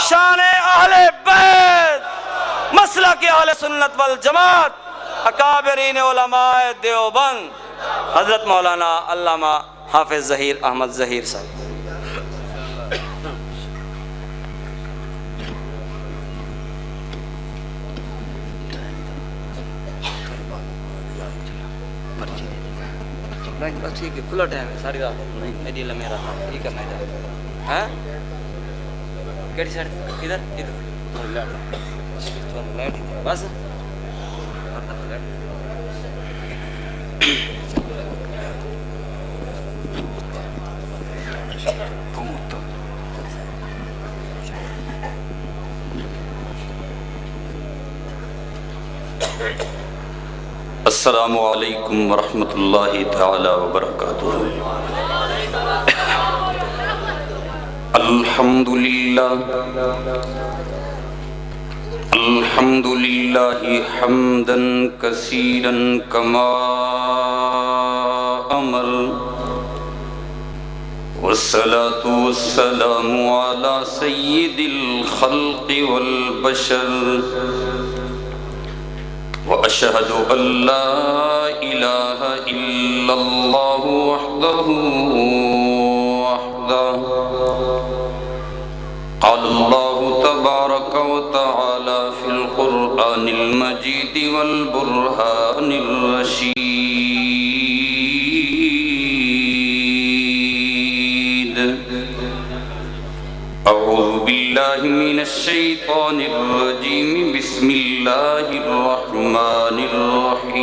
شان اہل بیت، مسلک اہل سنت والجماعت، اکابرین علماء دیوبند، حضرت مولانا علامہ حافظ ظہیر احمد ظہیر صاحب۔ بس ٹھیک ہے، کھلا ٹائم ہے ساری رات نہیں میری لمحے رہا یہ کرنا ہے ہاں کیڑی سائڈ ادھر بس السلام علیکم ورحمۃ اللہ تعالی وبرکاتہ۔ الحمد للہ حمدا کثیرا کما امر، والصلاة والسلام علی سید الخلق والبشر، وأشهد أن لا إله إلا الله وحده قال الله تبارك وتعالى في القرآن المجيد والبرهان الرشيد، أعوذ بالله من الشيطان الرجيم، بسم الله الرحمن الرحيم،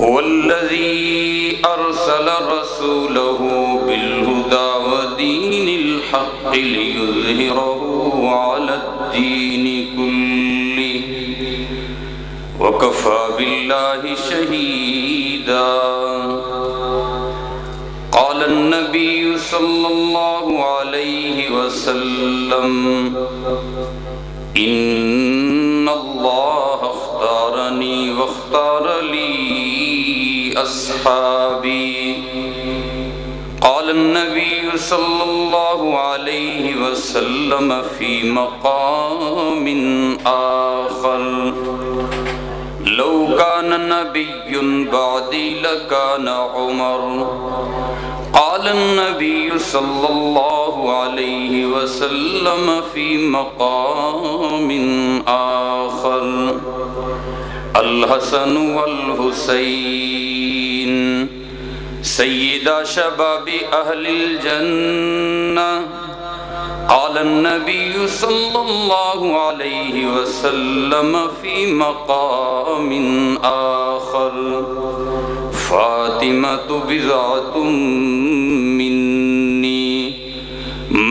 هو الذي أرسل رسوله بالهدى ودين الحق ليظهره على الدين كله وكفى بالله شهيدا۔ قال النبي صلى الله عليه وسلم، إن الله اختارني واختار لي أصحابي۔ قال النبي صلى الله عليه وسلم في مقام آخر، لو كان نبي بعدي لكان عمر۔ قال النبي صلى الله عليه وسلم في مقام آخر، الحسن والحسين سيدا شباب أهل الجنة۔ قال النبي صلى الله عليه وسلم في مقام آخر، فاطمة بضعة مني،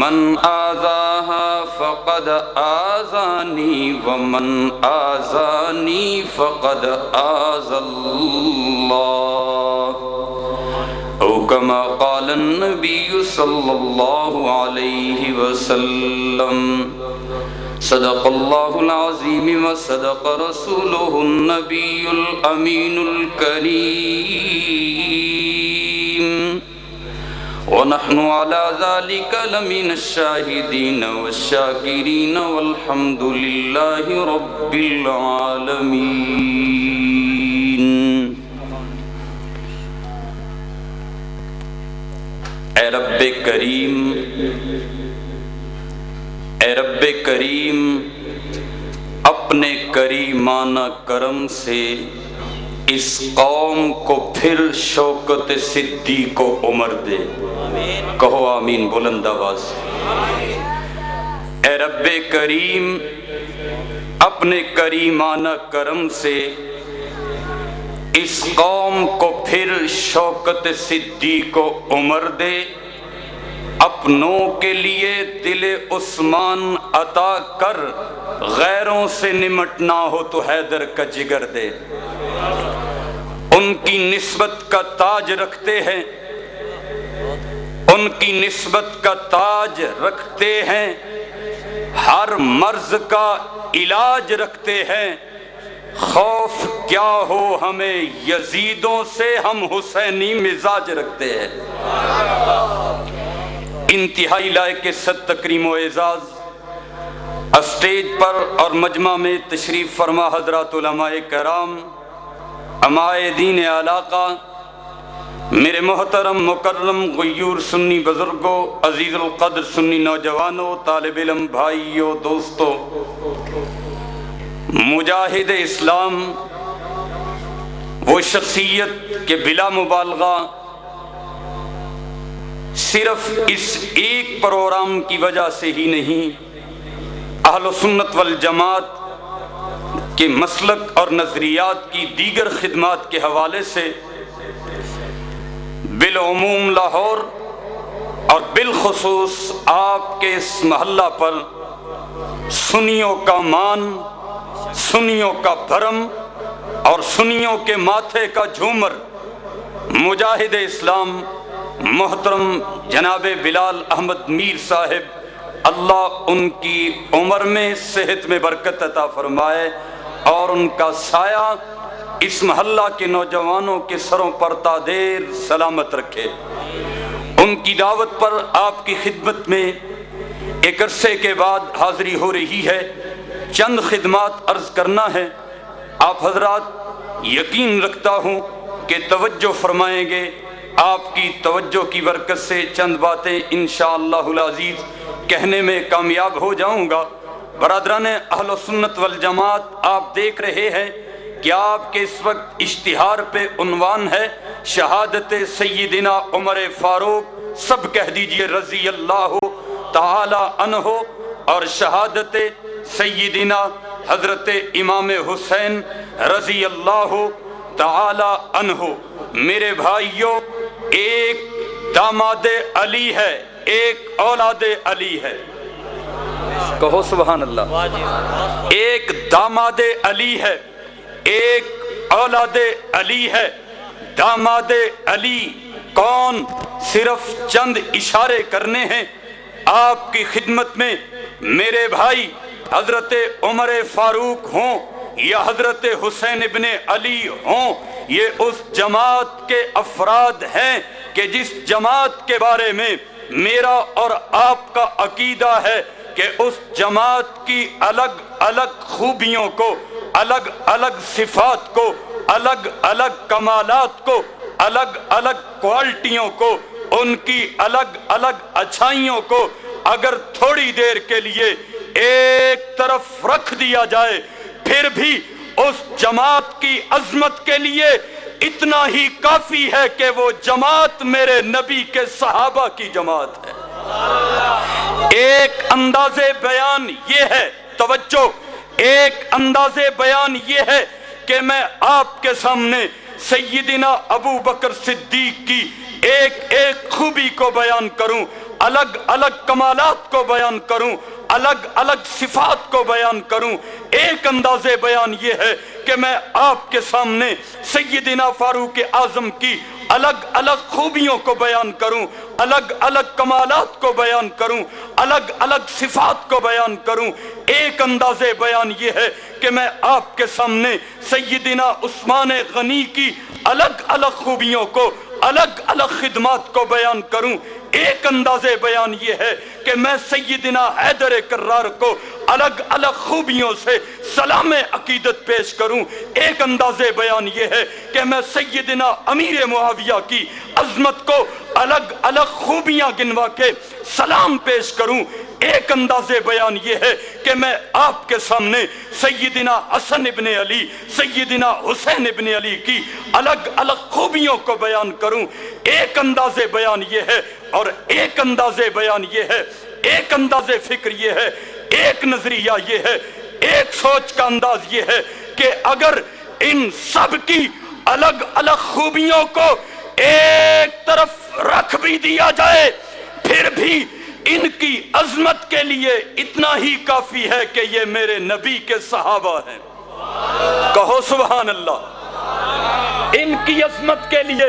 من آذاها فقد آذاني، ومن آذاني فقد آذى الله، أو كما قال النبي صلى الله عليه وسلم۔ صدق الله العظيم وصدق رسوله النبي الأمين الكريم، ونحن على ذلك لمن الشاهدين والشاكرين، والحمد لله رب العالمين۔ اے رب کریم، اے رب کریم، اپنے کریمانہ کرم سے اس قوم کو پھر شوکت صدیق و عمر دے۔ کہو آمین بلند آواز۔ اے رب کریم، اپنے کریمانہ کرم سے اس قوم کو پھر شوکت صدیق و عمر دے، اپنوں کے لیے دل عثمان عطا کر، غیروں سے نمٹنا ہو تو حیدر کا جگر دے۔ ان کی نسبت کا تاج رکھتے ہیں، ان کی نسبت کا تاج رکھتے ہیں، ہر مرض کا علاج رکھتے ہیں، خوف کیا ہو ہمیں یزیدوں سے، ہم حسینی مزاج رکھتے ہیں۔ انتہائی لائق ست تکریم و اعزاز اسٹیج پر اور مجمع میں تشریف فرما حضرات علماء کرام، امائے دین علاقہ، میرے محترم مکرم غیور سنی بزرگوں، عزیز القدر سنی نوجوانوں، طالب علم بھائیوں، دوستوں، مجاہد اسلام وہ شخصیت کہ بلا مبالغہ صرف اس ایک پروگرام کی وجہ سے ہی نہیں، اہل سنت والجماعت کے مسلک اور نظریات کی دیگر خدمات کے حوالے سے بالعموم لاہور اور بالخصوص آپ کے اس محلہ پر سنیوں کا مان، سنیوں کا بھرم اور سنیوں کے ماتھے کا جھومر مجاہد اسلام محترم جناب بلال احمد میر صاحب، اللہ ان کی عمر میں صحت میں برکت عطا فرمائے اور ان کا سایہ اس محلہ کے نوجوانوں کے سروں پر تا دیر سلامت رکھے۔ ان کی دعوت پر آپ کی خدمت میں ایک عرصے کے بعد حاضری ہو رہی ہے، چند خدمات عرض کرنا ہے۔ آپ حضرات یقین رکھتا ہوں کہ توجہ فرمائیں گے، آپ کی توجہ کی برکت سے چند باتیں انشاءاللہ العزیز کہنے میں کامیاب ہو جاؤں گا۔ برادران اہل سنت والجماعت، آپ دیکھ رہے ہیں کہ آپ کے اس وقت اشتہار پہ عنوان ہے شہادت سیدنا عمر فاروق، سب کہہ دیجئے رضی اللہ تعالی عنہ، اور شہادت سیدنا حضرت امام حسین رضی اللہ تعالی عنہ۔ میرے بھائیوں، ایک داماد علی ہے، ایک اولاد علی ہے، کہو سبحان اللہ۔ ایک داماد علی ہے، ایک اولاد علی ہے۔ داماد علی کون؟ صرف چند اشارے کرنے ہیں آپ کی خدمت میں۔ میرے بھائی، حضرت عمر فاروق ہوں یا حضرت حسین ابن علی ہوں، یہ اس جماعت کے افراد ہیں کہ جس جماعت کے بارے میں میرا اور آپ کا عقیدہ ہے کہ اس جماعت کی الگ الگ خوبیوں کو، الگ الگ صفات کو، الگ الگ کمالات کو، الگ الگ کوالٹیوں کو، ان کی الگ الگ اچھائیوں کو اگر تھوڑی دیر کے لیے ایک طرف رکھ دیا جائے، پھر بھی اس جماعت کی عظمت کے لیے اتنا ہی کافی ہے کہ وہ جماعت میرے نبی کے صحابہ کی جماعت ہے۔ ایک انداز بیان یہ ہے، توجہ، ایک انداز بیان یہ ہے کہ میں آپ کے سامنے سیدنا ابو بکر صدیق کی ایک ایک خوبی کو بیان کروں، الگ الگ کمالات کو بیان کروں، الگ الگ صفات کو بیان کروں۔ ایک انداز بیان یہ ہے کہ میں آپ کے سامنے سیدنا فاروق اعظم کی الگ الگ خوبیوں کو بیان کروں، الگ الگ کمالات کو بیان کروں، الگ الگ صفات کو بیان کروں۔ ایک انداز بیان یہ ہے کہ میں آپ کے سامنے سیدنا عثمان غنی کی الگ الگ خوبیوں کو، الگ الگ خدمات کو بیان کروں۔ ایک انداز بیان یہ ہے کہ میں سیدنا حیدر کرار کو الگ الگ خوبیوں سے سلام عقیدت پیش کروں۔ ایک انداز بیان یہ ہے کہ میں سیدنا امیر معاویہ کی عظمت کو الگ الگ خوبیاں گنوا کے سلام پیش کروں۔ ایک انداز بیان یہ ہے کہ میں آپ کے سامنے سیدنا حسن ابن علی، سیدنا حسین ابن علی کی الگ الگ خوبیوں کو بیان کروں۔ ایک انداز بیان یہ ہے، اور ایک انداز بیان یہ ہے، ایک انداز فکر یہ ہے، ایک نظریہ یہ ہے، ایک سوچ کا انداز یہ ہے کہ اگر ان سب کی الگ الگ خوبیوں کو ایک طرف رکھ بھی دیا جائے، پھر بھی ان کی عظمت کے لیے اتنا ہی کافی ہے کہ یہ میرے نبی کے صحابہ ہیں۔ کہو سبحان اللہ۔ ان کی عظمت کے لیے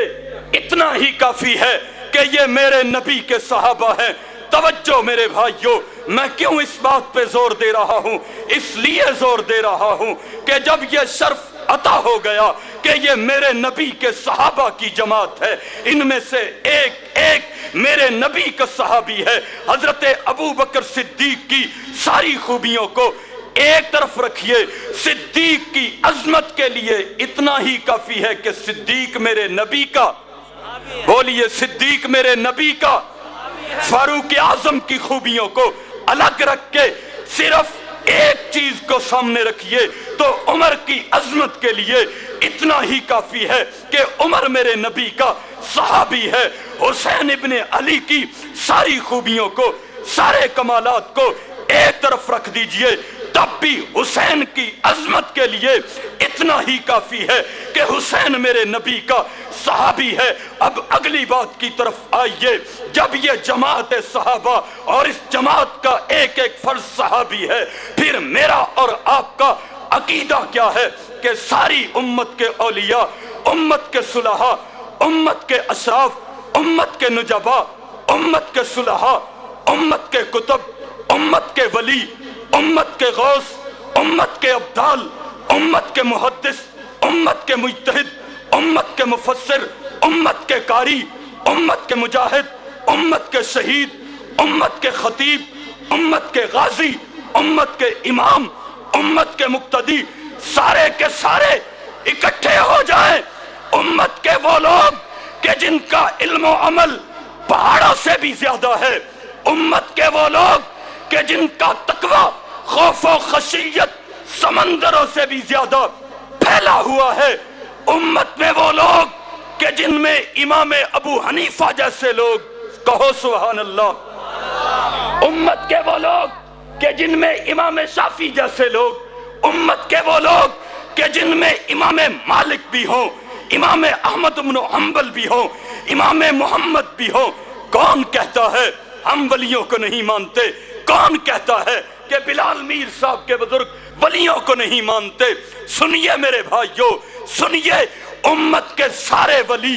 اتنا ہی کافی ہے کہ یہ میرے نبی کے صحابہ ہیں۔ توجہ میرے بھائیوں، میں کیوں اس بات پہ زور دے رہا ہوں؟ اس لیے زور دے رہا ہوں کہ جب یہ شرف عطا ہو گیا کہ یہ میرے نبی کے صحابہ کی جماعت ہے، ان میں سے ایک ایک میرے نبی کا صحابی ہے، حضرت ابو بکر صدیق کی ساری خوبیوں کو ایک طرف رکھیے، صدیق کی عظمت کے لیے اتنا ہی کافی ہے کہ صدیق میرے نبی کا، بولیے صدیق میرے نبی کا، فاروق اعظم کی خوبیوں کو الگ رکھ کے صرف ایک چیز کو سامنے رکھیے تو عمر کی عظمت کے لیے اتنا ہی کافی ہے کہ عمر میرے نبی کا صحابی ہے۔ حسین ابن علی کی ساری خوبیوں کو، سارے کمالات کو ایک طرف رکھ دیجئے، تب بھی حسین کی عظمت کے لیے اتنا ہی کافی ہے کہ حسین میرے نبی کا صحابی ہے۔ اب اگلی بات کی طرف آئیے، جب یہ جماعت صحابہ اور اس جماعت کا ایک ایک فرد صحابی ہے، پھر میرا اور آپ کا عقیدہ کیا ہے کہ ساری امت کے اولیاء، امت کے صلحاء، امت کے اشراف، امت کے نجبا، امت کے صلحاء، امت کے کتب، امت کے ولی، امت کے غوث، امت کے ابدال، امت کے محدث، امت کے مجتہد، امت کے مفسر، امت کے قاری، امت کے مجاہد، امت کے شہید، امت کے خطیب، امت کے غازی، امت کے امام، امت کے مقتدی، سارے کے سارے اکٹھے ہو جائیں۔ امت کے وہ لوگ کہ جن کا علم و عمل پہاڑوں سے بھی زیادہ ہے، امت کے وہ لوگ کہ جن کا تقوی خوف و خشیت سمندروں سے بھی زیادہ پھیلا ہوا ہے، امت میں وہ لوگ کہ جن میں امام ابو حنیفہ جیسے لوگ، کہو سبحان اللہ، امت کے وہ لوگ کہ جن میں امام شافعی جیسے لوگ، امت کے وہ لوگ کہ جن میں امام مالک بھی ہوں، امام احمد بن حنبل بھی ہوں، امام محمد بھی ہوں۔ کون کہتا ہے ہم ولیوں کو نہیں مانتے؟ کون کہتا ہے کہ بلال میر صاحب کے بزرگ ولیوں کو نہیں مانتے؟ سنیے میرے بھائیوں، سنیے، امت کے سارے ولی،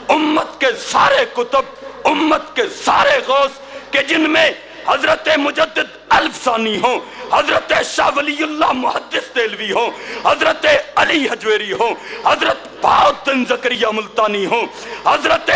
امت کے سارے کتب، امت کے سارے غوث کہ جن میں حضرت مجدد الف ثانی ہوں، حضرت شاہ ولی اللہ محدث دہلوی ہوں، حضرت علی حجویری ہوں، حضرت بہاؤالدین زکریا ملتانی ہوں، حضرت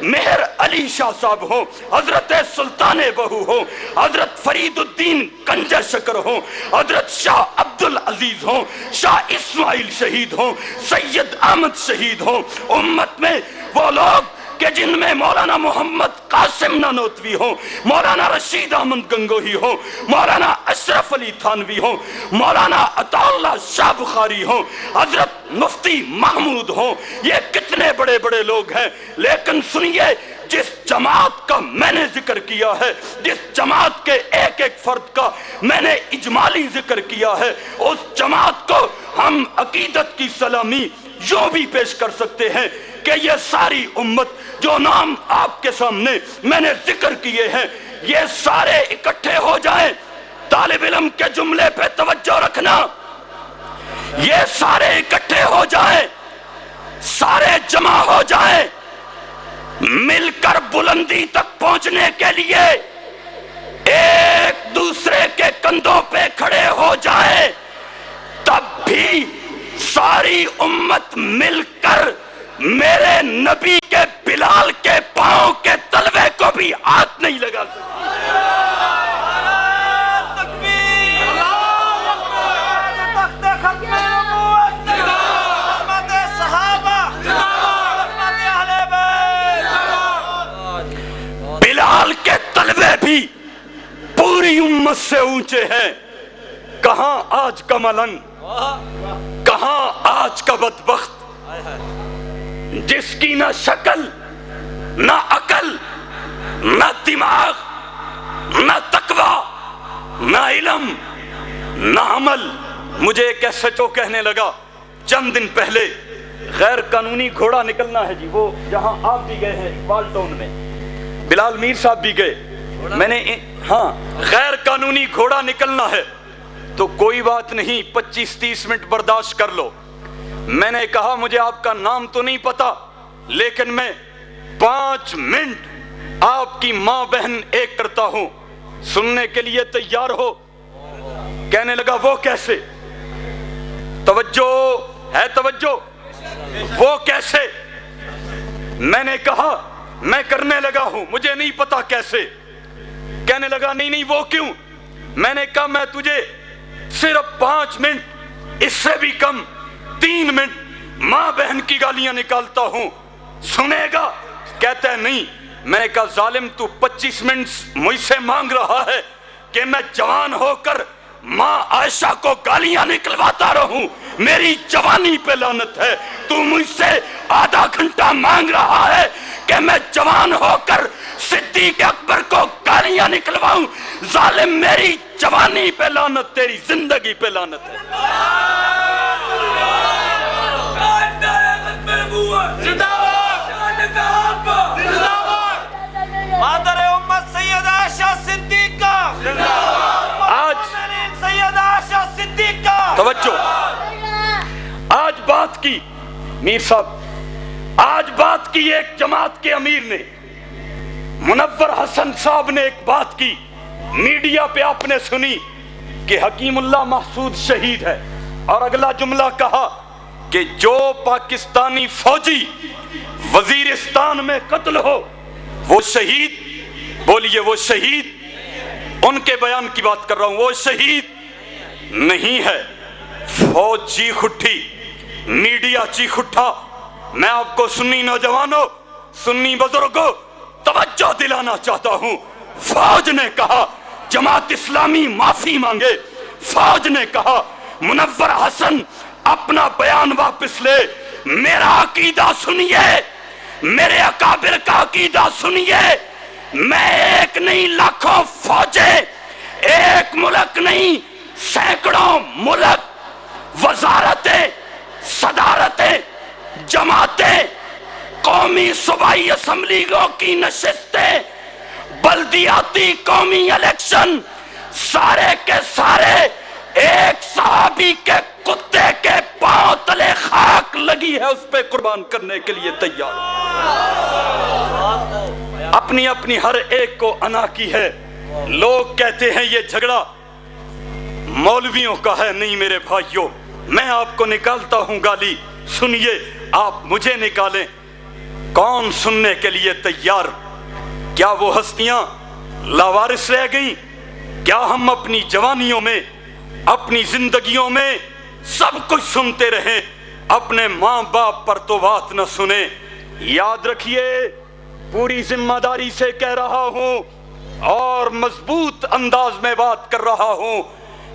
مہر علی شاہ صاحب ہوں، حضرت سلطان بہو ہوں، حضرت فرید الدین کنجہ شکر ہوں، حضرت شاہ عبدالعزیز ہوں، شاہ اسماعیل شہید ہوں، سید احمد شہید ہوں، امت میں وہ لوگ کہ جن میں مولانا محمد قاسم نانوتوی ہوں، مولانا رشید احمد گنگوہی ہوں، مولانا اشرف علی تھانوی ہوں، مولانا عطا اللہ شاہ بخاری ہوں، حضرت مفتی محمود ہوں، یہ کتنے بڑے بڑے لوگ ہیں۔ لیکن سنیے، جس جماعت کا میں نے ذکر کیا ہے، جس جماعت کے ایک ایک فرد کا میں نے اجمالی ذکر کیا ہے، اس جماعت کو ہم عقیدت کی سلامی یوں بھی پیش کر سکتے ہیں کہ یہ ساری امت جو نام آپ کے سامنے میں نے ذکر کیے ہیں، یہ سارے اکٹھے ہو جائیں۔ طالب علم کے جملے پہ توجہ رکھنا، یہ سارے اکٹھے ہو جائیں، سارے جمع ہو جائیں، مل کر بلندی تک پہنچنے کے لیے ایک دوسرے کے کندھوں پہ کھڑے ہو جائیں، تب بھی ساری امت مل کر میرے نبی کے بلال کے پاؤں کے تلوے کو بھی ہاتھ نہیں لگا سکتی۔ بلال کے تلوے بھی پوری امت سے اونچے ہیں۔ کہاں آج کا ملنگ، کہاں آج کا بدبخت جس کی نہ شکل، نہ عقل، نہ دماغ، نہ تقوی، نہ علم، نہ عمل۔ مجھے ایک ایس ایچ او کہنے لگا چند دن پہلے، غیر قانونی گھوڑا نکلنا ہے جی، وہ جہاں آپ بھی گئے ہیں اقبال ٹاؤن میں، بلال میر صاحب بھی گئے، میں نے ہاں غیر قانونی گھوڑا نکلنا ہے تو کوئی بات نہیں، 25-30 منٹ برداشت کر لو۔ میں نے کہا مجھے آپ کا نام تو نہیں پتا، لیکن میں 5 منٹ آپ کی ماں بہن ایک کرتا ہوں، سننے کے لیے تیار ہو؟ کہنے لگا وہ کیسے؟ توجہ ہے توجہ، وہ کیسے؟ میں نے کہا میں کرنے لگا ہوں، مجھے نہیں پتا کیسے۔ کہنے لگا نہیں نہیں وہ کیوں؟ میں نے کہا میں تجھے صرف 5 منٹ، اس سے بھی کم 3 منٹ ماں بہن کی گالیاں نکالتا ہوں، سنے گا؟ کہتا ہے نہیں۔ میں نے کہا ظالم تو 25 منٹ مجھ سے مانگ رہا ہے کہ میں جوان ہو کر ماں عائشہ کو گالیاں نکلواتا رہوں، میری جوانی پہ لعنت ہے۔ تو مجھ سے آدھا گھنٹہ مانگ رہا ہے کہ میں جوان ہو کر صدیق اکبر کو گالیاں نکلواؤں، ظالم میری جوانی پہ لعنت، تیری زندگی پہ لعنت ہے۔ مادر امت سیدہ عائشہ صدیقہ، آج سیدہ عائشہ صدیقہ، توجہ، آج بات کی میر صاحب، آج بات کی ایک جماعت کے امیر نے، منور حسن صاحب نے ایک بات کی، میڈیا پہ آپ نے سنی کہ حکیم اللہ محسود شہید ہے، اور اگلا جملہ کہا کہ جو پاکستانی فوجی وزیرستان میں قتل ہو وہ شہید، بولیے وہ شہید، ان کے بیان کی بات کر رہا ہوں، وہ شہید نہیں ہے۔ فوج چیخ اٹھی، میڈیا چیخ اٹھا۔ میں آپ کو سنی نوجوانوں، سنی بزرگوں توجہ دلانا چاہتا ہوں۔ فوج نے کہا جماعت اسلامی معافی مانگے، فوج نے کہا منور حسن اپنا بیان واپس لے، میرا عقیدہ سنیے، میرے اکابر کا عقیدہ سنیے، میں ایک نہیں لاکھوں فوجیں، ایک ملک نہیں سینکڑوں ملک، وزارتیں، صدارتیں، جماعتیں، قومی صوبائی اسمبلیوں کی نشستیں، بلدیاتی قومی الیکشن، سارے کے سارے ایک صحابی کے کتے کے پاؤں تلے خاک لگی ہے اس پہ قربان کرنے کے لیے تیار۔ اپنی اپنی ہر ایک کو انا کی ہے۔ لوگ کہتے ہیں یہ جھگڑا مولویوں کا ہے، نہیں میرے بھائیوں، میں آپ کو نکالتا ہوں گالی، سنیے، آپ مجھے نکالیں، کون سننے کے لیے تیار؟ کیا وہ ہستیاں لاوارث رہ گئیں؟ کیا ہم اپنی جوانیوں میں، اپنی زندگیوں میں سب کچھ سنتے رہیں، اپنے ماں باپ پر تو بات نہ سنیں؟ یاد رکھیے، پوری ذمہ داری سے کہہ رہا ہوں اور مضبوط انداز میں بات کر رہا ہوں،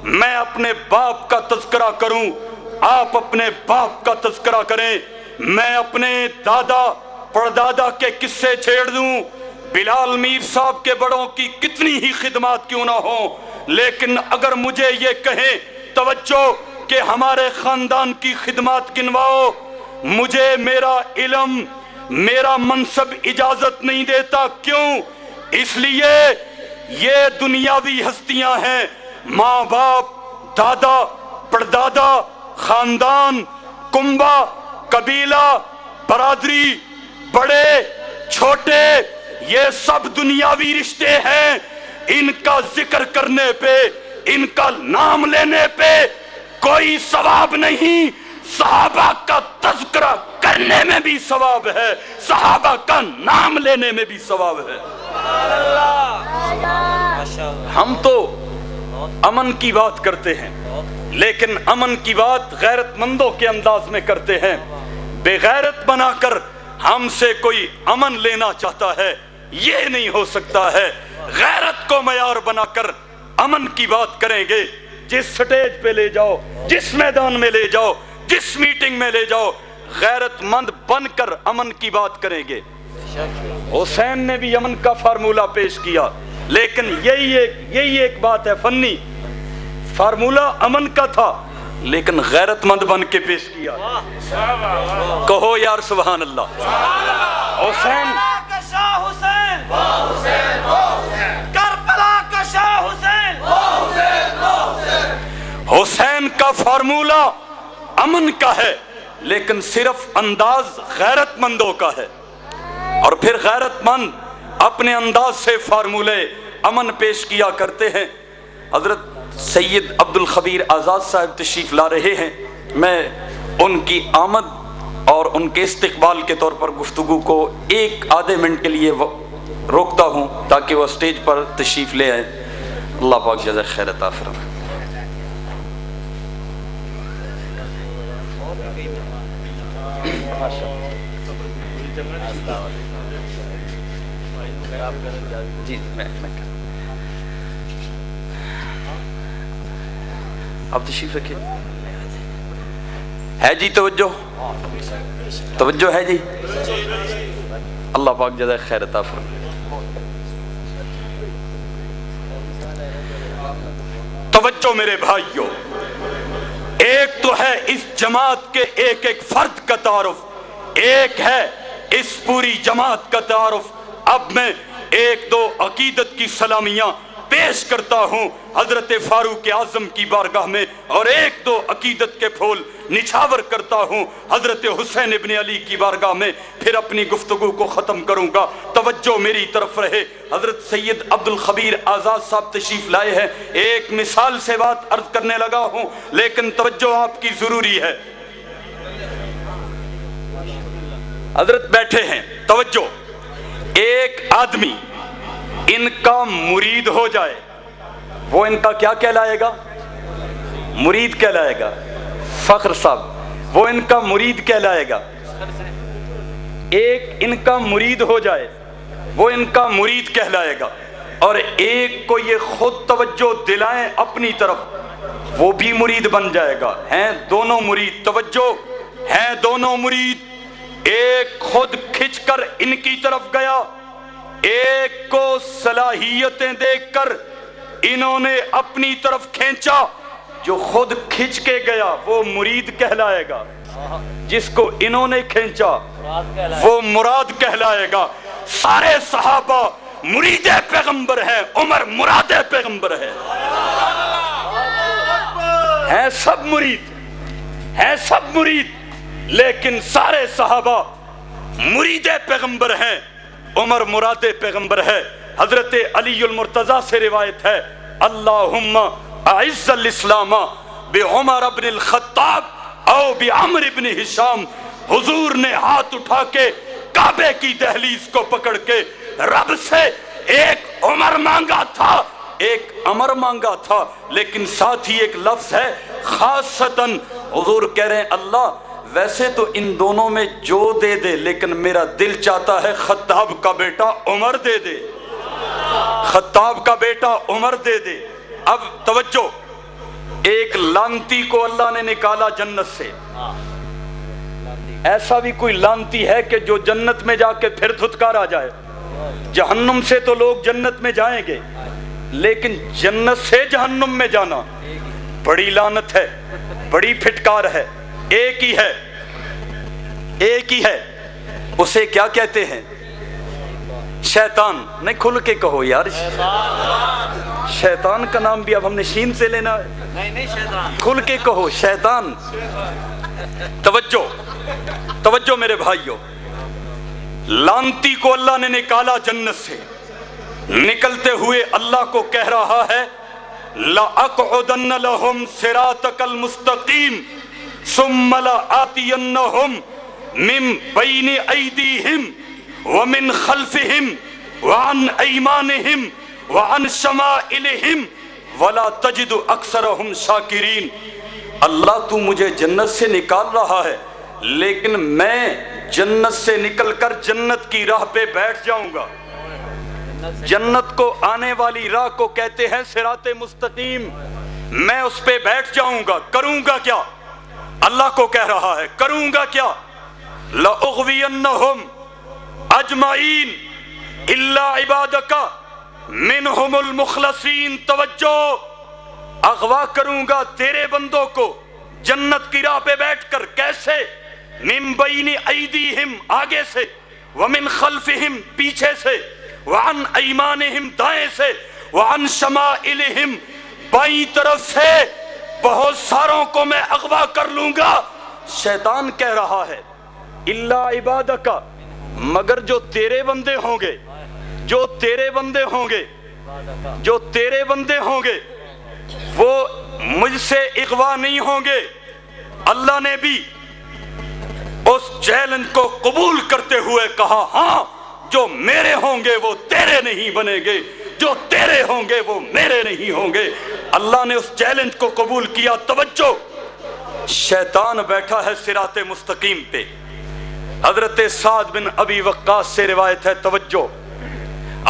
میں اپنے باپ کا تذکرہ کروں، آپ اپنے باپ کا تذکرہ کریں، میں اپنے دادا پردادا کے قصے چھیڑ دوں، بلال میر صاحب کے بڑوں کی کتنی ہی خدمات کیوں نہ ہوں، لیکن اگر مجھے یہ کہیں توجہ کہ ہمارے خاندان کی خدمات گنواؤ، مجھے میرا علم، میرا منصب اجازت نہیں دیتا۔ کیوں؟ اس لیے یہ دنیاوی ہستیاں ہیں، ماں باپ، دادا پردادا، خاندان، کنبہ، قبیلہ، برادری، بڑے چھوٹے، یہ سب دنیاوی رشتے ہیں، ان کا ذکر کرنے پہ، ان کا نام لینے پہ کوئی ثواب نہیں، صحابہ کا تذکرہ کرنے میں بھی ثواب ہے، صحابہ کا نام لینے میں بھی ثواب ہے۔ ہم تو امن کی بات کرتے ہیں، لیکن امن کی بات غیرت مندوں کے انداز میں کرتے ہیں۔ بے غیرت بنا کر ہم سے کوئی امن لینا چاہتا ہے، یہ نہیں ہو سکتا ہے۔ غیرت کو معیار بنا کر امن کی بات کریں گے، جس سٹیج پہ لے جاؤ، جس میدان میں لے جاؤ، جس میٹنگ میں لے جاؤ، غیرت مند بن کر امن کی بات کریں گے۔ حسین نے بھی امن کا فارمولہ پیش کیا، لیکن یہی ایک بات ہے فنی، فارمولہ امن کا تھا لیکن غیرت مند بن کے پیش کیا۔ کہو یار سبحان اللہ۔ حسین کا شاہ حسین، کربلا کا شاہ حسین، حسین کا فارمولہ امن کا ہے، لیکن صرف انداز غیرت مندوں کا ہے، اور پھر غیرت مند اپنے انداز سے فارمولے امن پیش کیا کرتے ہیں۔ حضرت سید عبد الخبیر آزاد صاحب تشریف لا رہے ہیں، میں ان کی آمد اور ان کے استقبال کے طور پر گفتگو کو ایک آدھے منٹ کے لیے روکتا ہوں تاکہ وہ اسٹیج پر تشریف لے آئیں۔ اللہ پاک جزائے خیر عطا فرمائے۔ جی میں آپ تشریف رکھیے۔ ہے جی توجہ، توجہ ہے جی؟ اللہ پاک جزائے خیر عطا فرمائے۔ توجہ میرے بھائیوں، ایک تو ہے اس جماعت کے ایک ایک فرد کا تعارف، ایک ہے اس پوری جماعت کا تعارف۔ اب میں ایک دو عقیدت کی سلامیاں پیش کرتا ہوں حضرت فاروق اعظم کی بارگاہ میں، اور ایک دو عقیدت کے پھول نچھاور کرتا ہوں حضرت حسین ابن علی کی بارگاہ میں، پھر اپنی گفتگو کو ختم کروں گا۔ توجہ میری طرف رہے۔ حضرت سید عبد الخبیر آزاد صاحب تشریف لائے ہیں، ایک مثال سے بات عرض کرنے لگا ہوں لیکن توجہ آپ کی ضروری ہے۔ حضرت بیٹھے ہیں، توجہ، ایک آدمی ان کا مرید ہو جائے، وہ ان کا کیا کہلائے گا؟ مرید کہلائے گا۔ فخر صاحب، وہ ان کا مرید کہلائے گا۔ ایک ان کا مرید ہو جائے، وہ ان کا مرید کہلائے گا، اور ایک کو یہ خود توجہ دلائیں اپنی طرف، وہ بھی مرید بن جائے گا۔ ہیں دونوں مرید، توجہ، ہیں دونوں مرید۔ ایک خود کھچ کر ان کی طرف گیا، ایک کو صلاحیتیں دیکھ کر انہوں نے اپنی طرف کھینچا۔ جو خود کھچ کے گیا وہ مرید کہلائے گا، جس کو انہوں نے کھینچا وہ مراد کہلائے گا۔ سارے صحابہ مرید پیغمبر ہیں، عمر مراد پیغمبر ہے، ہیں سب مرید، ہیں سب مرید، لیکن سارے صحابہ مرید پیغمبر ہیں، عمر مراد پیغمبر ہے۔ حضرت علی المرتضی سے روایت ہے، اللہم اعز الاسلام بعمر بن الخطاب او بعمر بن ہشام۔ حضور نے ہاتھ اٹھا کے کعبے کی دہلیز کو پکڑ کے رب سے ایک عمر مانگا تھا، ایک عمر مانگا تھا، لیکن ساتھ ہی ایک لفظ ہے خاصتاً۔ حضور کہہ رہے ہیں اللہ ویسے تو ان دونوں میں جو دے دے، لیکن میرا دل چاہتا ہے خطاب کا بیٹا عمر دے دے، خطاب کا بیٹا عمر دے دے۔ اب توجہ، ایک لانتی کو اللہ نے نکالا جنت سے۔ ایسا بھی کوئی لانتی ہے کہ جو جنت میں جا کے پھر دھتکارا جائے؟ جہنم سے تو لوگ جنت میں جائیں گے، لیکن جنت سے جہنم میں جانا بڑی لعنت ہے، بڑی پھٹکار ہے۔ ایک ہی ہے، ایک ہی ہے، اسے کیا کہتے ہیں؟ شیطان۔ نہیں کھل کے کہو یار، شیطان کا نام بھی اب ہم نے شین سے لینا ہے؟ کھل کے کہو شیطان۔ توجہ، توجہ میرے بھائیوں، لانتی کو اللہ نے نکالا جنت سے، نکلتے ہوئے اللہ کو کہہ رہا ہے لَأَقْعُدَنَّ لَهُمْ صِرَاطَكَ الْمُسْتَقِيمِ ثُمَّ لَآتِيَنَّهُمْ مِنْ بَيْنِ أَيْدِيهِمْ وَمِنْ خَلْفِهِمْ وَعَنْ أَيْمَانِهِمْ وَعَنْ شَمَائِلِهِمْ وَلَا تَجِدُ أَكْثَرَهُمْ شَاكِرِينَ۔ اللہ تو مجھے جنت سے نکال رہا ہے، لیکن میں جنت سے نکل کر جنت کی راہ پہ بیٹھ جاؤں گا۔ جنت کو آنے والی راہ کو کہتے ہیں صراط مستقیم۔ میں اس پہ بیٹھ جاؤں گا، کروں گا کیا؟ اللہ کو کہہ رہا ہے کروں گا کیا؟ لَأُغْوِيَنَّهُمْ اجمعین الا عبادک منہم المخلصین۔ توجہ، اغوا کروں گا تیرے بندوں کو جنت کی راہ پہ بیٹھ کر۔ کیسے؟ من بین ایدیہم آگے سے، ومن خلفہم پیچھے سے، وعن ایمانہم دائیں سے، وعن شمائلہم بائیں طرف سے، بہت ساروں کو میں اغوا کر لوں گا۔ شیطان کہہ رہا ہے الا عبادک، مگر جو تیرے بندے ہوں گے، جو تیرے بندے ہوں گے، جو تیرے بندے ہوں گے وہ مجھ سے اغوا نہیں ہوں گے۔ اللہ نے بھی اس چیلنج کو قبول کرتے ہوئے کہا ہاں جو میرے ہوں گے وہ تیرے نہیں بنیں گے، جو تیرے ہوں گے وہ میرے نہیں ہوں گے۔ اللہ نے اس چیلنج کو قبول کیا۔ توجہ، شیطان بیٹھا ہے صراط مستقیم پہ۔ حضرت سعد بن ابی وقاص سے روایت ہے، توجہ،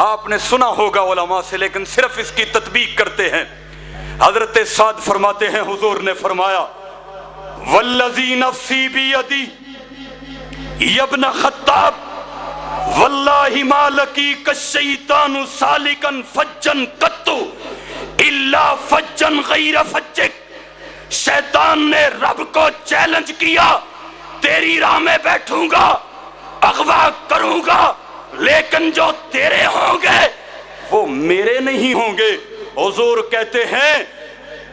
آپ نے سنا ہوگا علماء سے لیکن صرف اس کی تطبیق کرتے ہیں۔ حضرت سعد فرماتے ہیں حضور نے فرمایا والذی نفسی بیدی یبن خطاب واللہ ما لقیک الشیطان سالکا فجا قط الا فجا غیر فجک۔ شیطان نے رب کو چیلنج کیا، تیری راہ میں بیٹھوں گا، اغوا کروں گا، لیکن جو تیرے ہوں گے وہ میرے نہیں ہوں گے۔ حضور کہتے ہیں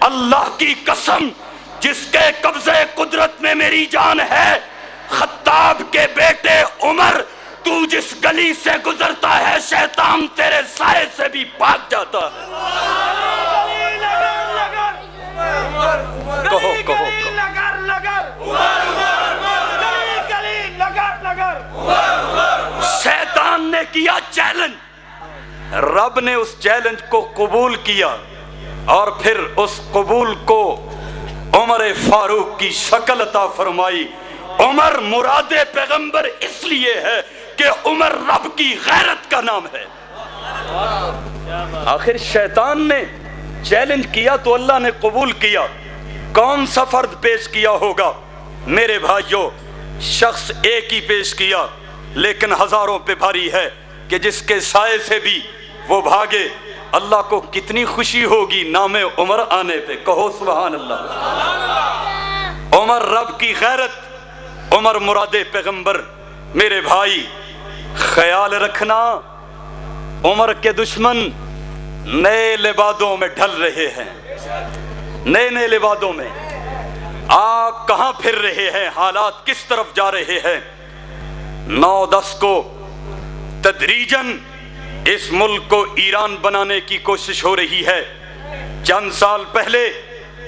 اللہ کی قسم جس کے قبضے قدرت میں میری جان ہے، خطاب کے بیٹے عمر، تو جس گلی سے گزرتا ہے شیطان تیرے سائے سے بھی بھاگ جاتا ہے۔ کہو کہو شیطان نے کیا چیلنج، رب نے اس چیلنج کو قبول کیا اور پھر اس قبول کو عمر فاروق کی شکل عطا فرمائی۔ عمر مراد پیغمبر اس لیے ہے کہ عمر رب کی غیرت کا نام ہے۔ آخر شیطان نے چیلنج کیا تو اللہ نے قبول کیا۔ کون سا فرد پیش کیا ہوگا میرے بھائیوں؟ شخص ایک ہی پیش کیا لیکن ہزاروں پہ بھاری ہے کہ جس کے سائے سے بھی وہ بھاگے۔ اللہ کو کتنی خوشی ہوگی نام عمر آنے پہ، کہو سبحان اللہ۔ عمر رب کی غیرت، عمر مراد پیغمبر۔ میرے بھائی خیال رکھنا، عمر کے دشمن نئے لبادوں میں ڈھل رہے ہیں، نئے نئے لبادوں میں۔ آپ کہاں پھر رہے ہیں؟ حالات کس طرف جا رہے ہیں؟ 9-10 کو تدریجاً اس ملک کو ایران بنانے کی کوشش ہو رہی ہے۔ چند سال پہلے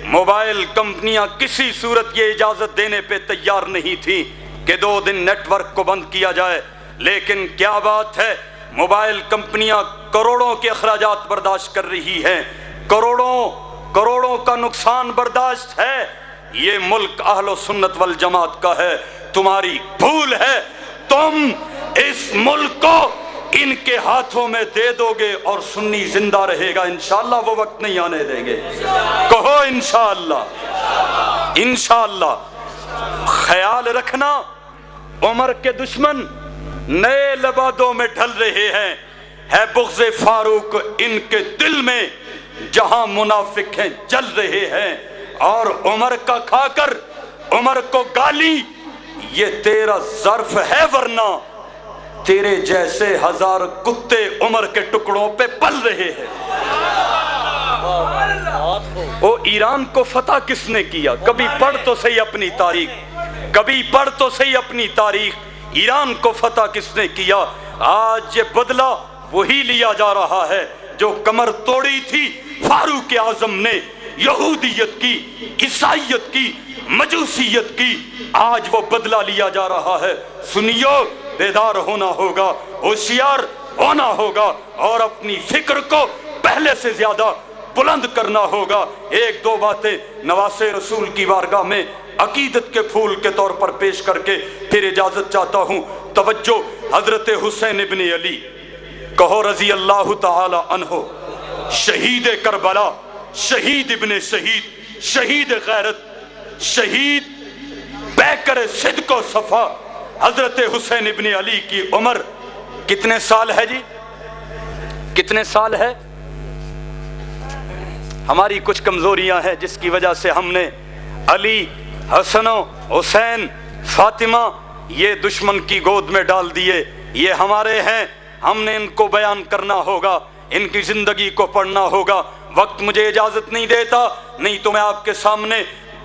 موبائل کمپنیاں کسی صورت یہ اجازت دینے پہ تیار نہیں تھیں کہ 2 دن نیٹ ورک کو بند کیا جائے، لیکن کیا بات ہے، موبائل کمپنیاں کروڑوں کے اخراجات برداشت کر رہی ہیں، کروڑوں کا نقصان برداشت ہے۔ یہ ملک اہل و سنت والجماعت کا ہے، تمہاری بھول ہے۔ تم اس ملک کو ان کے ہاتھوں میں دے دو گے اور سنی زندہ رہے گا، انشاءاللہ وہ وقت نہیں آنے دیں گے، کہو انشاءاللہ، انشاءاللہ۔ خیال رکھنا، عمر کے دشمن نئے لبادوں میں ڈھل رہے ہیں، ہے بغض فاروق ان کے دل میں، جہاں منافق ہیں جل رہے ہیں، اور عمر کا کھا کر عمر کو گالی یہ تیرا ظرف ہے، ورنہ تیرے جیسے 1000 کتے عمر کے ٹکڑوں پہ پل رہے ہیں۔ وہ ایران کو فتح کس نے کیا؟ کبھی پڑھ تو صحیح اپنی تاریخ، کبھی پڑھ تو صحیح اپنی تاریخ۔ ایران کو فتح کس نے کیا؟ آج یہ بدلہ وہی لیا جا رہا ہے جو کمر توڑی تھی فاروق اعظم نے، یہودیت کی، عیسائیت کی، مجوسیت کی، آج وہ بدلہ لیا جا رہا ہے۔ سنیو، بیدار ہونا ہوگا، ہوشیار ہونا ہوگا، اور اپنی فکر کو پہلے سے زیادہ بلند کرنا ہوگا۔ 1-2 باتیں نواسے رسول کی بارگاہ میں عقیدت کے پھول کے طور پر پیش کر کے پھر اجازت چاہتا ہوں۔ توجہ، حضرت حسین ابن علی، کہو رضی اللہ تعالی عنہ، شہید کربلا، شہید ابن شہید، شہید غیرت، شہید پیکر صدق و صفا، حضرت حسین ابن علی کی عمر کتنے سال ہے جی؟ کتنے سال ہے؟ ہماری کچھ کمزوریاں ہیں جس کی وجہ سے ہم نے علی، حسن و حسین، فاطمہ یہ دشمن کی گود میں ڈال دیے۔ یہ ہمارے ہیں، ہم نے ان کو بیان کرنا ہوگا، ان کی زندگی کو پڑھنا ہوگا۔ وقت مجھے اجازت نہیں دیتا، نہیں تو میں آپ کے سامنے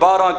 12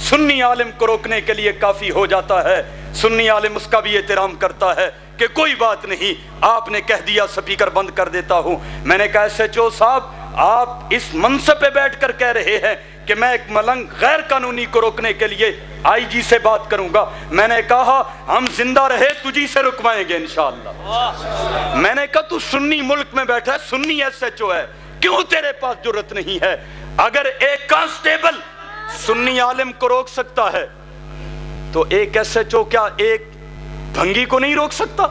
سنی عالم کو روکنے کے لیے کافی ہو جاتا ہے. سنی عالم اس کا بھی احترام کرتا ہے کہ کوئی بات نہیں, آپ نے کہہ دیا سپیکر بند کر دیتا ہوں. میں نے کہا ایس ایچ او صاحب, آپ اس منصب پہ بیٹھ کر کہہ رہے ہیں کہ میں ایک ملنگ غیر قانونی کو روکنے کے لیے آئی جی سے بات کروں گا. میں نے کہا ہم زندہ رہے تجھی سے رکوائیں گے انشاءاللہ. میں نے کہا تو سنی ملک میں بیٹھا ہے, سنی ایس ایچ او ہے, کیوں تیرے پاس جرت نہیں ہے؟ اگر ایک کانسٹیبل سنی عالم کو روک سکتا ہے تو ایک ایس ایچ او کیا ایک بھنگی کو نہیں روک سکتا؟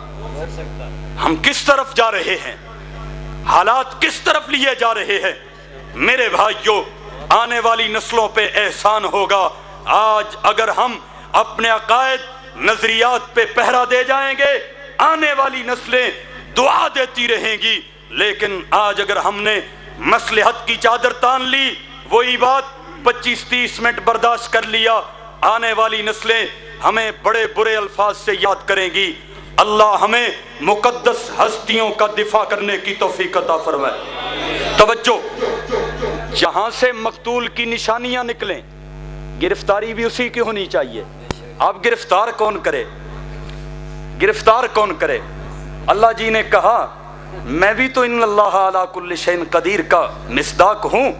ہم کس طرف جا رہے ہیں, حالات کس طرف لیے جا رہے ہیں؟ میرے بھائیوں, آنے والی نسلوں پہ احسان ہوگا آج اگر ہم اپنے عقائد نظریات پہ پہرا دے جائیں گے, آنے والی نسلیں دعا دیتی رہیں گی. لیکن آج اگر ہم نے مصلحت کی چادر تان لی, وہی بات 25-30 منٹ برداشت کر لیا, آنے والی نسلیں ہمیں بڑے برے الفاظ سے یاد کریں گی. اللہ ہمیں مقدس ہستیوں کا دفاع کرنے کی توفیق عطا فرمائے. توجہ, جہاں سے مقتول کی نشانیاں نکلیں گرفتاری بھی اسی کی ہونی چاہیے. اب گرفتار کون کرے؟ گرفتار کون کرے؟ اللہ جی نے کہا میں بھی تو ان اللہ علی کل شیء قدیر کا مصداق ہوں,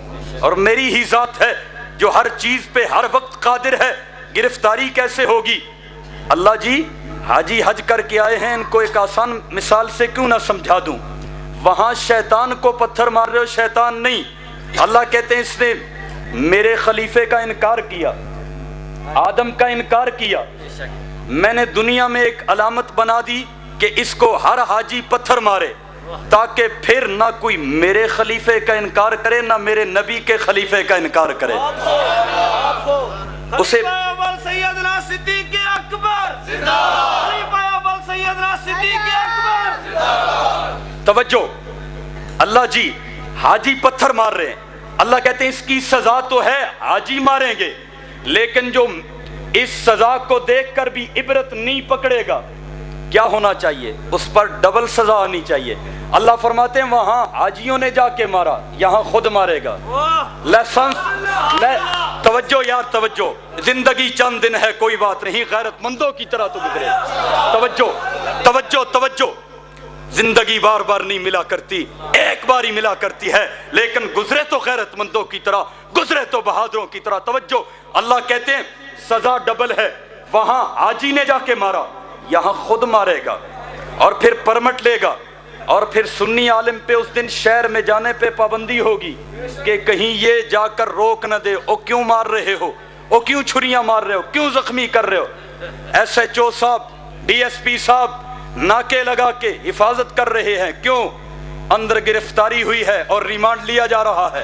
اور میری ہی ذات ہے جو ہر چیز پہ ہر وقت قادر ہے. گرفتاری کیسے ہوگی؟ اللہ جی حاجی حج کر کے آئے ہیں, ان کو ایک آسان مثال سے کیوں نہ سمجھا دوں. وہاں شیطان کو پتھر مار رہے ہو, شیطان نہیں. اللہ کہتے ہیں اس نے میرے خلیفے کا انکار کیا, آدم کا انکار کیا. میں نے دنیا میں ایک علامت بنا دی کہ اس کو ہر حاجی پتھر مارے, تاکہ پھر نہ کوئی میرے خلیفے کا انکار کرے نہ میرے نبی کے خلیفے کا انکار کرے. اسے سیدنا صدیق اکبر زندہ باد, سیدنا صدیق اکبر. توجہ, اللہ جی حاجی پتھر مار رہے ہیں, اللہ کہتے ہیں اس کی سزا تو ہے, حاجی ماریں گے, لیکن جو اس سزا کو دیکھ کر بھی عبرت نہیں پکڑے گا, کیا ہونا چاہیے؟ اس پر ڈبل سزا آنی چاہیے. اللہ فرماتے ہیں وہاں حاجیوں نے جا کے مارا, یہاں خود مارے گا. توجہ یار توجہ, زندگی چند دن ہے, کوئی بات نہیں, غیرت مندوں کی طرح تو گزرے. توجہ توجہ توجہ, زندگی بار بار نہیں ملا کرتی, ایک بار ہی ملا کرتی ہے, لیکن گزرے تو غیرت مندوں کی طرح, گزرے تو بہادروں کی طرح. توجہ, اللہ کہتے ہیں سزا ڈبل ہے. وہاں حاجی نے جا کے مارا, یہاں خود مارے گا, اور پھر پرمٹ لے گا, اور پھر سنی عالم پہ اس دن شہر میں جانے پہ پابندی ہوگی کہ کہیں یہ جا کر روک نہ دے, او کیوں مار رہے ہو, او کیوں چھریاں مار رہے ہو, کیوں زخمی کر رہے ہو. ایس ایچ او صاحب, ڈی ایس پی صاحب ناکے لگا کے حفاظت کر رہے ہیں, کیوں؟ اندر گرفتاری ہوئی ہے اور ریمانڈ لیا جا رہا ہے.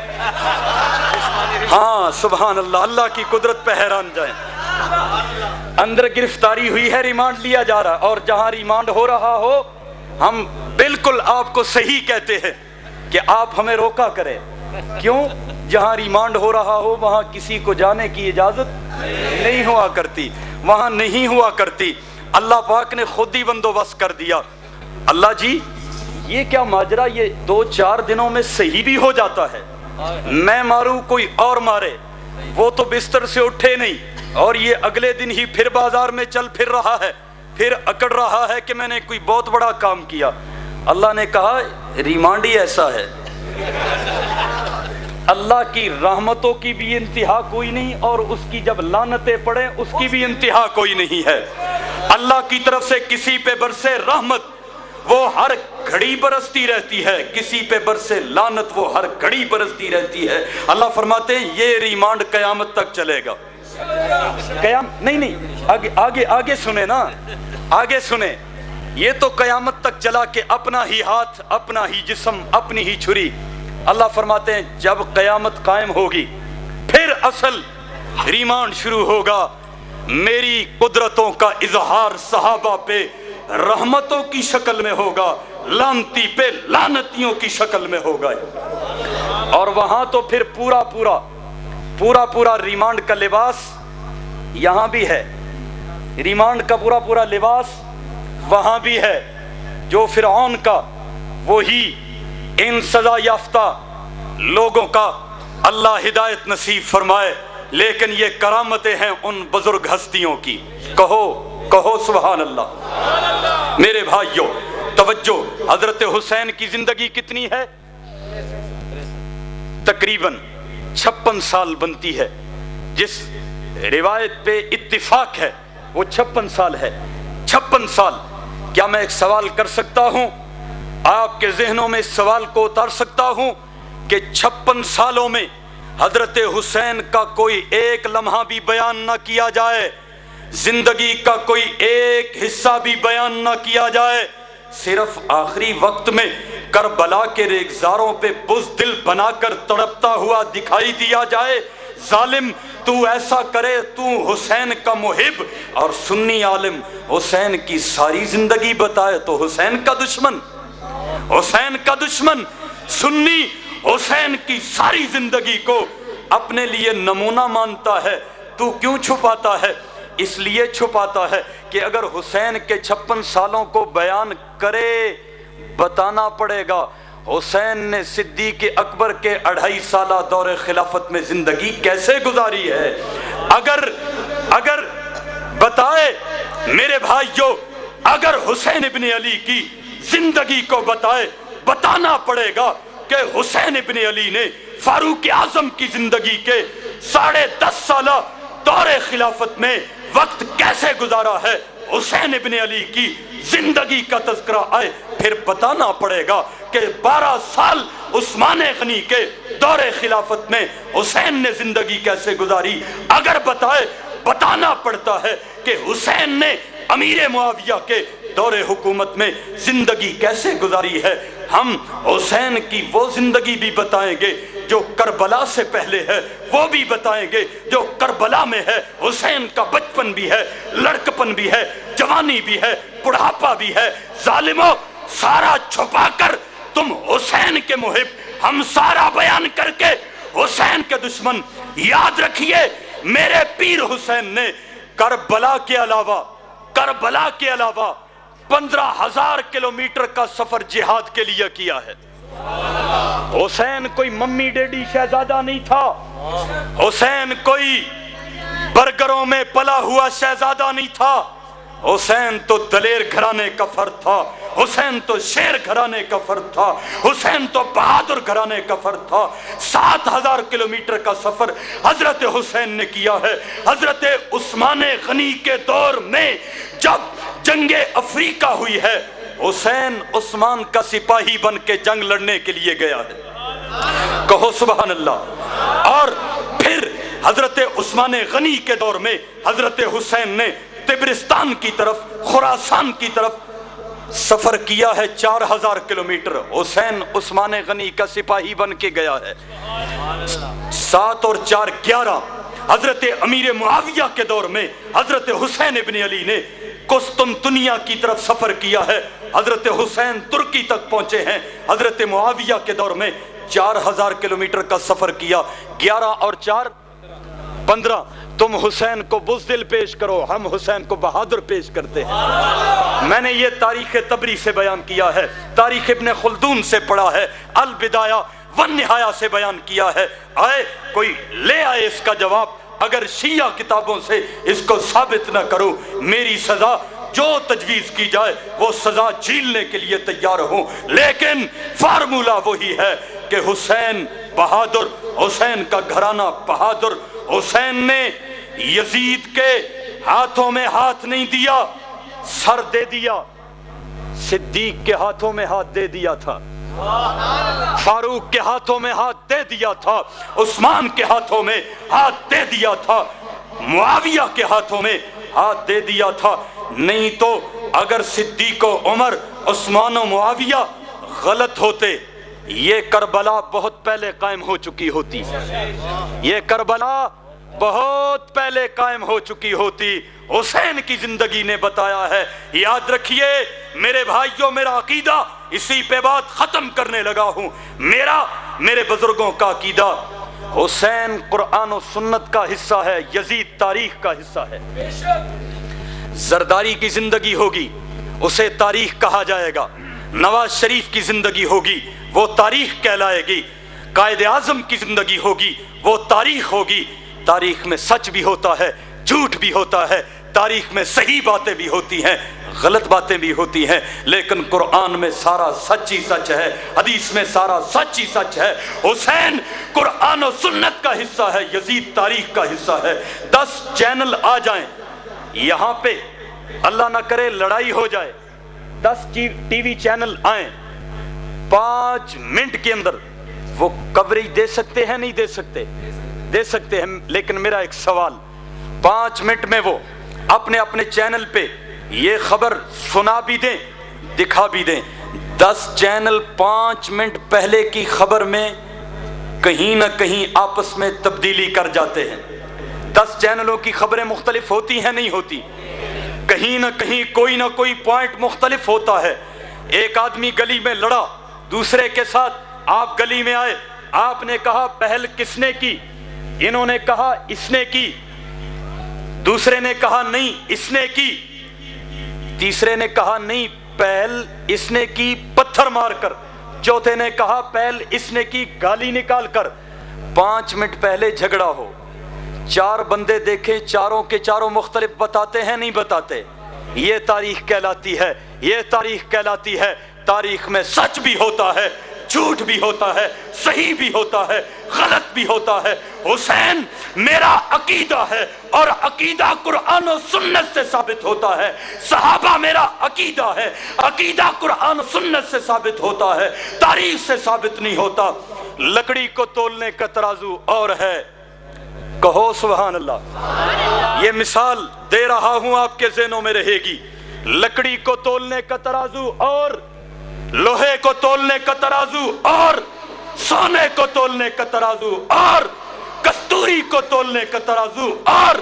ہاں سبحان اللہ, اللہ کی قدرت پہ حیران جائیں. اندر گرفتاری ہوئی ہے, ریمانڈ لیا جا رہا ہے, اور جہاں ریمانڈ ہو رہا ہو ہم بالکل آپ کو صحیح کہتے ہیں کہ آپ ہمیں روکا کریں. کیوں؟ جہاں ریمانڈ ہو رہا ہو وہاں کسی کو جانے کی اجازت نہیں ہوا کرتی, وہاں نہیں ہوا کرتی. اللہ پاک نے خود ہی بندوبست کر دیا. اللہ جی یہ کیا ماجرا, یہ 2-4 دنوں میں صحیح بھی ہو جاتا ہے, میں ماروں کوئی اور مارے, وہ تو بستر سے اٹھے نہیں, اور یہ اگلے دن ہی پھر بازار میں چل پھر رہا ہے, پھر اکڑ رہا ہے کہ میں نے کوئی بہت بڑا کام کیا. اللہ نے کہا ریمانڈ ہی ایسا ہے. اللہ کی رحمتوں کی بھی انتہا کوئی نہیں, اور اس کی جب لعنتیں پڑیں اس کی بھی انتہا کوئی نہیں ہے. اللہ کی طرف سے کسی پہ برسے رحمت وہ ہر گھڑی برستی رہتی ہے, کسی پہ برسے لعنت وہ ہر گھڑی برستی رہتی ہے. اللہ فرماتے ہیں یہ ریمانڈ قیامت تک چلے گا. نہیں آگے سنیں نا, آگے سنیں. یہ تو قیامت تک چلا کہ اپنا ہی ہاتھ, اپنا ہی جسم, اپنی ہی چھری. اللہ فرماتے ہیں جب قیامت قائم ہوگی پھر اصل ریمانڈ شروع ہوگا. میری قدرتوں کا اظہار صحابہ پہ رحمتوں کی شکل میں ہوگا, لعنتی پہ لعنتیوں کی شکل میں ہوگا. اور وہاں تو پھر پورا ریمانڈ کا لباس یہاں بھی ہے, ریمانڈ کا پورا لباس وہاں بھی ہے. جو فرعون کا وہی ان سزا یافتہ لوگوں کا اللہ ہدایت نصیب فرمائے. لیکن یہ کرامتیں ہیں ان بزرگ ہستیوں کی. کہو سبحان اللہ. میرے بھائیوں توجہ, حضرت حسین کی زندگی کتنی ہے؟ تقریباً 56 سال بنتی ہے. جس روایت پہ اتفاق ہے وہ 56 سال ہے. 56 سال. کیا میں ایک سوال کر سکتا ہوں, آپ کے ذہنوں میں اس سوال کو اتار سکتا ہوں کہ 56 سالوں میں حضرت حسین کا کوئی ایک لمحہ بھی بیان نہ کیا جائے, زندگی کا کوئی ایک حصہ بھی بیان نہ کیا جائے, صرف آخری وقت میں کربلا کے ریگزاروں پہ بزدل بنا کر تڑپتا ہوا دکھائی دیا جائے؟ ظالم تو ایسا کرے, تو حسین کا محب اور سنی عالم حسین کی ساری زندگی بتائے تو حسین کا دشمن, حسین کا دشمن سنی حسین کی ساری زندگی کو اپنے لیے نمونہ مانتا ہے. تو کیوں چھپاتا ہے؟ اس لیے چھپاتا ہے کہ اگر حسین کے 56 سالوں کو بیان کرے بتانا پڑے گا حسین نے صدیق اکبر کے 2.5 سالہ دور خلافت میں زندگی کیسے گزاری ہے. اگر بتائے میرے بھائیوں, اگر حسین ابن علی کی زندگی کو بتانا پڑے گا کہ حسین ابن علی نے فاروق اعظم کی زندگی کے 10.5 سالہ دور خلافت میں وقت کیسے گزارا ہے, حسین ابن علی کی زندگی کا تذکرہ آئے, پھر بتانا پڑے گا کہ 12 سال عثمان غنی کے دور خلافت میں حسین نے زندگی کیسے گزاری. اگر بتانا پڑتا ہے کہ حسین نے امیر معاویہ کے دور حکومت میں زندگی کیسے گزاری ہے, ہم حسین کی وہ زندگی بھی بتائیں گے جو کربلا سے پہلے ہے, وہ بھی بتائیں گے جو کربلا میں ہے. حسین کا بچپن بھی ہے, لڑکپن بھی ہے, جوانی بھی ہے, بڑھاپا بھی ہے. ظالموں, سارا چھپا کر تم حسین کے محب, ہم سارا بیان کر کے حسین کے دشمن. یاد رکھیے میرے پیر حسین نے کربلا کے علاوہ 15,000 کلومیٹر کا سفر جہاد کے لیے کیا ہے. حسین کوئی ممی ڈیڈی شہزادہ نہیں تھا, حسین کوئی برگروں میں پلا ہوا شہزادہ نہیں تھا, حسین تو دلیر گھرانے کا فرد تھا, حسین تو شیر گھرانے کا فرد تھا, حسین تو بہادر گھرانے کا فرد تھا. 7,000 کلومیٹر کا سفر حضرت حسین نے کیا ہے. حضرت عثمان غنی کے دور میں جب جنگ افریقہ ہوئی ہے, حسین عثمان کا سپاہی بن کے جنگ لڑنے کے لیے گیا ہے. کہو سبحان اللہ. اور پھر حضرت عثمان غنی کے دور میں حضرت حسین نے طبرستان کی طرف, خراسان کی طرف سفر کیا ہے 4,000 کلومیٹر. حسین عثمان غنی کا سپاہی بن کے گیا ہے. 7 اور 4 11 حضرت امیر معاویہ کے دور میں حضرت حسین ابن علی نے قسطنطنیہ کی طرف سفر کیا ہے. حضرت حسین ترکی تک پہنچے ہیں. حضرت معاویہ کے دور میں 4,000 کلومیٹر کا سفر کیا. 11 اور 4 15. تم حسین کو بزدل پیش کرو, ہم حسین کو بہادر پیش کرتے ہیں. میں نے یہ تاریخ تبری سے بیان کیا ہے, تاریخ ابن خلدون سے پڑھا ہے, البدایہ والنہایہ سے بیان کیا ہے. آئے کوئی لے آئے اس کا جواب. اگر شیعہ کتابوں سے اس کو ثابت نہ کروں, میری سزا جو تجویز کی جائے وہ سزا جھیلنے کے لیے تیار ہوں. لیکن فارمولہ وہی ہے کہ حسین بہادر, حسین کا گھرانہ بہادر. حسین نے یزید کے ہاتھوں میں ہاتھ نہیں دیا, سر دے دیا. صدیق کے ہاتھوں میں ہاتھ دے دیا تھا, فاروق کے ہاتھوں میں ہاتھ دے دیا تھا, عثمان کے ہاتھوں میں ہاتھ دے دیا تھا, معاویہ کے ہاتھوں میں ہاتھ دے دیا تھا. نہیں تو اگر صدیق و عمر, عثمان و معاویہ غلط ہوتے, یہ کربلا بہت پہلے قائم ہو چکی ہوتی. یہ کربلا بہت پہلے قائم ہو چکی ہوتی. حسین کی زندگی نے بتایا ہے. یاد رکھیے میرے بھائیوں, میرا عقیدہ, اسی پہ بات ختم کرنے لگا ہوں. میرے بزرگوں کا عقیدہ, حسین قرآن و سنت کا حصہ ہے, یزید تاریخ کا حصہ ہے. زرداری کی زندگی ہوگی, اسے تاریخ کہا جائے گا. نواز شریف کی زندگی ہوگی, وہ تاریخ کہلائے گی. قائد اعظم کی زندگی ہوگی, وہ تاریخ ہوگی. تاریخ میں سچ بھی ہوتا ہے، جھوٹ بھی ہوتا ہے، تاریخ میں صحیح باتیں بھی ہوتی ہیں، غلط باتیں بھی ہوتی ہیں، لیکن قرآن میں سارا سچ ہی سچ ہے، حدیث میں سارا سچ ہی سچ ہے۔ حسین قرآن و سنت کا حصہ ہے، یزید تاریخ کا حصہ ہے۔ 10 چینل آ جائیں یہاں پہ، اللہ نہ کرے لڑائی ہو جائے، 10 ٹی وی چینل آئیں، 5 منٹ کے اندر وہ کوریج دے سکتے ہیں؟ نہیں دے سکتے؟ دے سکتے ہیں، لیکن میرا ایک سوال، 5 منٹ میں وہ اپنے اپنے چینل پہ یہ خبر سنا بھی دیں، دکھا بھی دیں۔ 10 چینل 5 منٹ پہلے کی خبر میں کہیں نہ کہیں آپس میں تبدیلی کر جاتے ہیں۔ 10 چینلوں کی خبریں مختلف ہوتی ہیں؟ نہیں ہوتی؟ کہیں نہ کہیں کوئی نہ کوئی پوائنٹ مختلف ہوتا ہے۔ ایک آدمی گلی میں لڑا دوسرے کے ساتھ، آپ گلی میں آئے، آپ نے کہا پہل کس نے کی؟ انہوں نے کہا اس نے کی، دوسرے نے کہا نہیں اس نے کی، تیسرے نے کہا نہیں پہل اس نے کی پتھر مار کر، چوتھے نے کہا پہل اس نے کی گالی نکال کر۔ 5 منٹ پہلے جھگڑا ہو، 4 بندے دیکھیں، چاروں کے چاروں مختلف بتاتے ہیں؟ نہیں بتاتے؟ یہ تاریخ کہلاتی ہے، یہ تاریخ کہلاتی ہے۔ تاریخ میں سچ بھی ہوتا ہے، جھوٹ بھی ہوتا ہے، صحیح بھی ہوتا ہے، غلط بھی ہوتا ہے۔ حسین میرا عقیدہ ہے، اور عقیدہ قرآن و سنت سے ثابت ہوتا ہے۔ صحابہ میرا عقیدہ ہے، عقیدہ قرآن و سنت سے ثابت ہوتا ہے، تاریخ سے ثابت نہیں ہوتا۔ لکڑی کو تولنے کا ترازو اور ہے، کہو سبحان اللہ۔ یہ مثال دے رہا ہوں، آپ کے ذہنوں میں رہے گی۔ لکڑی کو تولنے کا ترازو اور، لوہے کو تولنے کا ترازو اور، سونے کو تولنے کا ترازو اور، کستوری کو تولنے کا ترازو اور،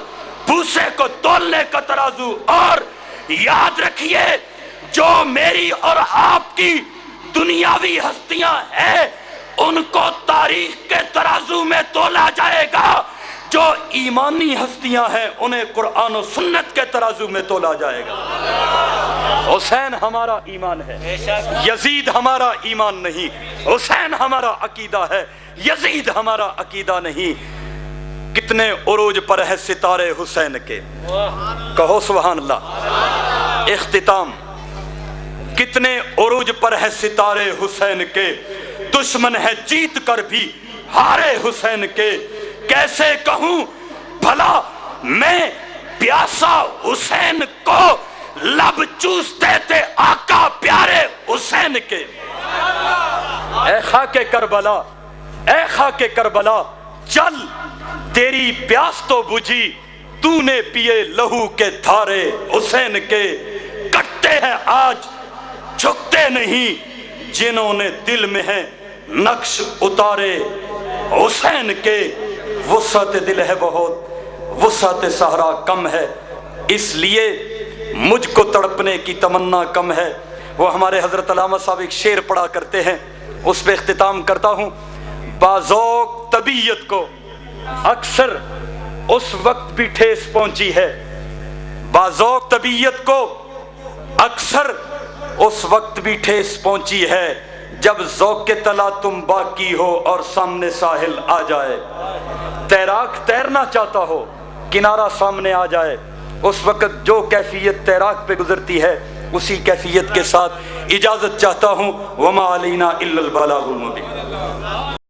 بھوسے کو تولنے کا ترازو اور۔ یاد رکھیے جو میری اور آپ کی دنیاوی ہستیاں ہیں ان کو تاریخ کے ترازو میں تولا جائے گا، جو ایمانی ہستیاں ہیں انہیں قرآن و سنت کے ترازو میں تولا جائے گا۔ حسین ہمارا ایمان ہے، یزید ہمارا ایمان نہیں۔ حسین ہمارا عقیدہ ہے، یزید ہمارا عقیدہ نہیں۔ کتنے عروج پر ہے ستارے حسین کے، کہو سبحان اللہ۔ اختتام، کتنے عروج پر ہے ستارے حسین کے، دشمن ہے جیت کر بھی ہارے حسین کے۔ کیسے کہوں بھلا میں پیاسا حسین کو، لب چوستے تھے آقا پیارے حسین کے۔ اے خاک کربلا، اے خاک کربلا، چل تیری پیاس تو بجھی، تو نے پیے لہو کے دھارے حسین کے۔ کٹتے ہیں آج جھکتے نہیں، جنہوں نے دل میں ہے نقش اتارے حسین کے۔ وسعت دل ہے بہت، وسعت صحرا کم ہے، اس لیے مجھ کو تڑپنے کی تمنا کم ہے۔ وہ ہمارے حضرت علامہ صاحب ایک شعر پڑھا کرتے ہیں، اس پہ اختتام کرتا ہوں۔ بازوق طبیعت کو اکثر اس وقت بھی ٹھیس پہنچی ہے، بازوق طبیعت کو اکثر اس وقت بھی ٹھیس پہنچی ہے، جب ذوق کے تلا تم باقی ہو اور سامنے ساحل آ جائے۔ تیراک تیرنا چاہتا ہو، کنارہ سامنے آ جائے، اس وقت جو کیفیت تیراک پہ گزرتی ہے اسی کیفیت کے ساتھ اجازت چاہتا ہوں۔ وما علینا الا البلاغ المبین۔